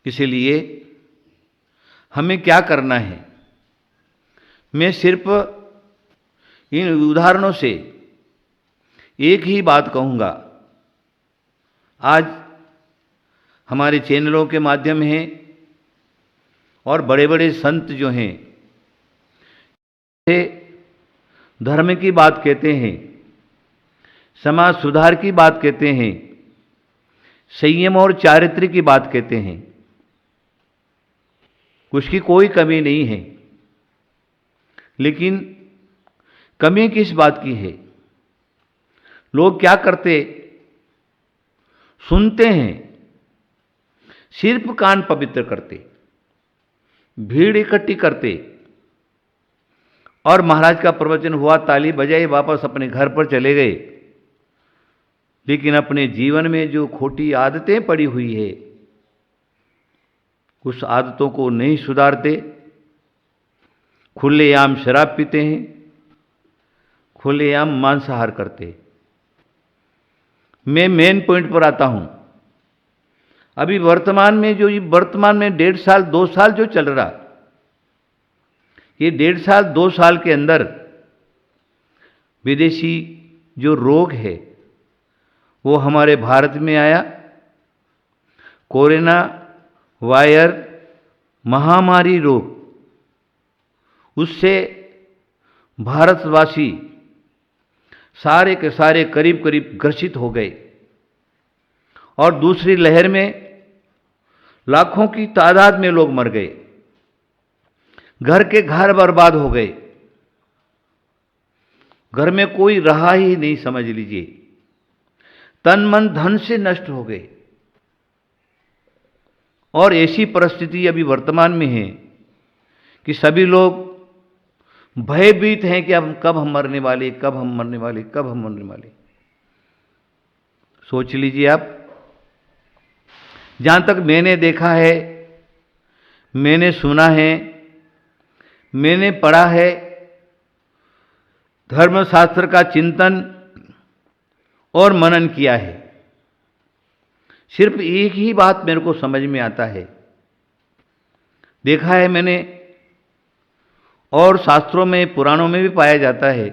इसलिए हमें क्या करना है? मैं सिर्फ इन उदाहरणों से एक ही बात कहूँगा। आज हमारे चैनलों के माध्यम हैं और बड़े बड़े संत जो हैं, धर्म की बात कहते हैं, समाज सुधार की बात कहते हैं, संयम और चारित्र्य की बात कहते हैं। उसकी कोई कमी नहीं है, लेकिन कमी किस बात की है? लोग क्या करते? सुनते हैं, सिर्फ कान पवित्र करते, भीड़ इकट्ठी करते, और महाराज का प्रवचन हुआ, ताली बजाई, वापस अपने घर पर चले गए। लेकिन अपने जीवन में जो खोटी आदतें पड़ी हुई है, उस आदतों को नहीं सुधारते। खुलेआम शराब पीते हैं, खुलेआम मांसाहार करते। मैं मेन पॉइंट पर आता हूं। अभी वर्तमान में 1.5 साल 2 साल जो चल रहा, ये 1.5 साल 2 साल के अंदर विदेशी जो रोग है वो हमारे भारत में आया। कोरोना वायरस महामारी रोग, उससे भारतवासी सारे के सारे करीब करीब ग्रसित हो गए, और दूसरी लहर में लाखों की तादाद में लोग मर गए, घर के घर बर्बाद हो गए, घर में कोई रहा ही नहीं, समझ लीजिए। तन मन धन से नष्ट हो गए। और ऐसी परिस्थिति अभी वर्तमान में है कि सभी लोग भयभीत हैं कि अब कब हम मरने वाले, कब हम मरने वाले, कब हम मरने वाले। सोच लीजिए आप। जहां तक मैंने देखा है, मैंने सुना है, मैंने पढ़ा है, धर्मशास्त्र का चिंतन और मनन किया है, सिर्फ एक ही बात मेरे को समझ में आता है। देखा है मैंने, और शास्त्रों में, पुराणों में भी पाया जाता है,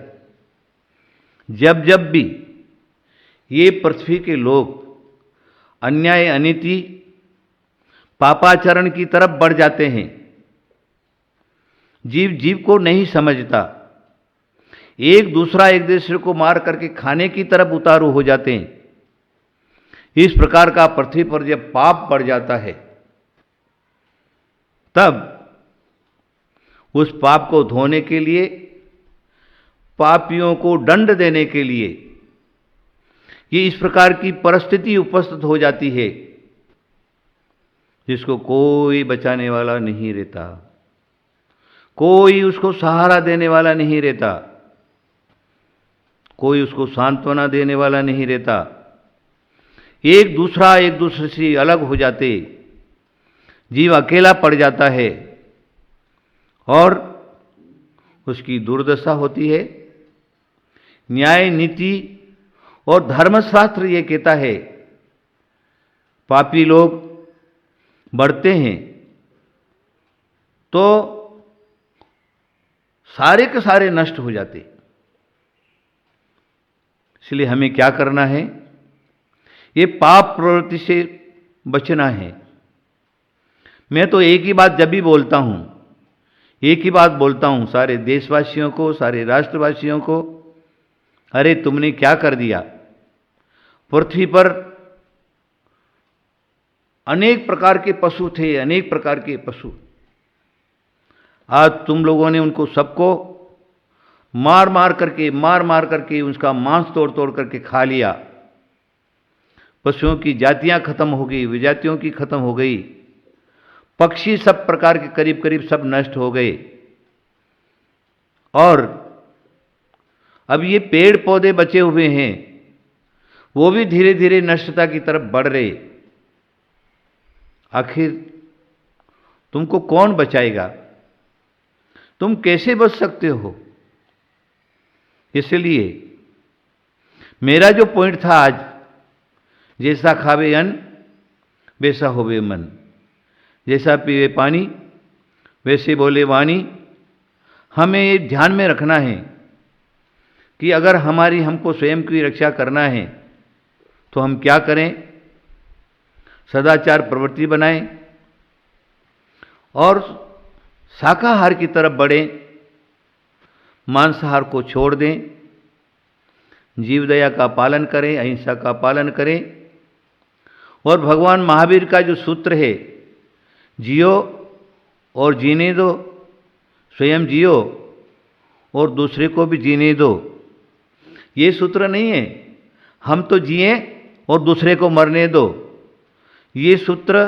जब जब भी ये पृथ्वी के लोग अन्याय, अनीति, पापाचरण की तरफ बढ़ जाते हैं, जीव जीव को नहीं समझता, एक दूसरे को मार करके खाने की तरफ उतारू हो जाते हैं, इस प्रकार का पृथ्वी पर जब पाप बढ़ जाता है, तब उस पाप को धोने के लिए, पापियों को दंड देने के लिए ये इस प्रकार की परिस्थिति उपस्थित हो जाती है जिसको कोई बचाने वाला नहीं रहता, कोई उसको सहारा देने वाला नहीं रहता, कोई उसको सांत्वना देने वाला नहीं रहता। एक दूसरे से अलग हो जाते, जीव अकेला पड़ जाता है, और उसकी दुर्दशा होती है। न्याय नीति और धर्मशास्त्र ये कहता है पापी लोग बढ़ते हैं तो सारे के सारे नष्ट हो जाते। इसलिए हमें क्या करना है, ये पाप प्रवृत्ति से बचना है। मैं तो एक ही बात जब भी बोलता हूं, एक ही बात बोलता हूं सारे देशवासियों को, सारे राष्ट्रवासियों को, अरे तुमने क्या कर दिया। पृथ्वी पर अनेक प्रकार के पशु थे, अनेक प्रकार के पशु। आज तुम लोगों ने उनको सबको मार मार करके उसका मांस तोड़ तोड़ करके खा लिया। पशुओं की जातियां खत्म हो गई, विजातियों की खत्म हो गई। पक्षी सब प्रकार के करीब करीब सब नष्ट हो गए। और अब ये पेड़ पौधे बचे हुए हैं, वो भी धीरे धीरे नष्टता की तरफ बढ़ रहे। आखिर तुमको कौन बचाएगा, तुम कैसे बच सकते हो। इसलिए मेरा जो पॉइंट था आज, जैसा खावे अन्न वैसा होवे मन, जैसा पीवे पानी वैसे बोले वाणी। हमें ये ध्यान में रखना है कि अगर हमको स्वयं की रक्षा करना है तो हम क्या करें, सदाचार प्रवृत्ति बनाएं और शाकाहार की तरफ बढ़ें, मांसाहार को छोड़ दें, जीवदया का पालन करें, अहिंसा का पालन करें। और भगवान महावीर का जो सूत्र है, जियो और जीने दो, स्वयं जियो और दूसरे को भी जीने दो, ये सूत्र नहीं है हम तो जिए और दूसरे को मरने दो। ये सूत्र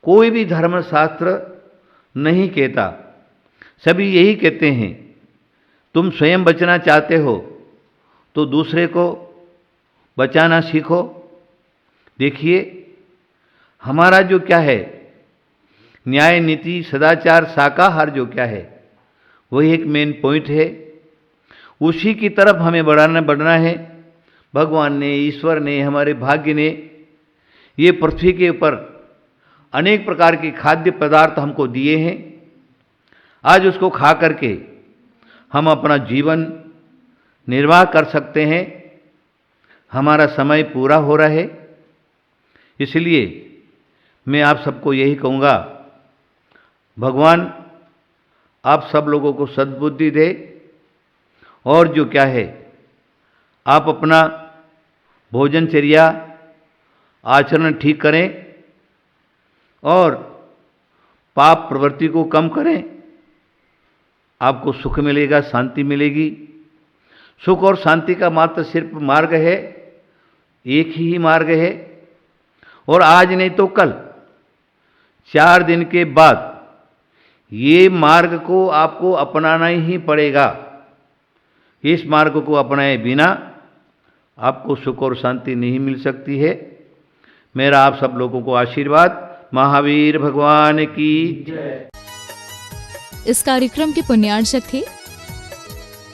कोई भी धर्मशास्त्र नहीं कहता। सभी यही कहते हैं तुम स्वयं बचना चाहते हो तो दूसरे को बचाना सीखो। देखिए हमारा जो क्या है, न्याय नीति सदाचार शाकाहार जो क्या है, वही एक मेन पॉइंट है। उसी की तरफ हमें बढ़ना है। भगवान ने, ईश्वर ने, हमारे भाग्य ने ये पृथ्वी के ऊपर अनेक प्रकार के खाद्य पदार्थ हमको दिए हैं। आज उसको खा करके हम अपना जीवन निर्वाह कर सकते हैं। हमारा समय पूरा हो रहा है। इसलिए मैं आप सबको यही कहूँगा, भगवान आप सब लोगों को सद्बुद्धि दे और जो क्या है आप अपना भोजनचर्या आचरण ठीक करें और पाप प्रवृत्ति को कम करें। आपको सुख मिलेगा, शांति मिलेगी। सुख और शांति का मात्र सिर्फ मार्ग है, एक ही मार्ग है। और आज नहीं तो कल, 4 दिन के बाद ये मार्ग को आपको अपनाना ही पड़ेगा। इस मार्ग को अपनाए बिना आपको सुख और शांति नहीं मिल सकती है। मेरा आप सब लोगों को आशीर्वाद। महावीर भगवान की जय। इस कार्यक्रम के पुण्यार्चक थे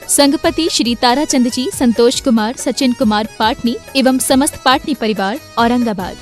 संघपति श्री ताराचंद जी, संतोष कुमार, सचिन कुमार पाटनी एवं समस्त पाटनी परिवार, औरंगाबाद।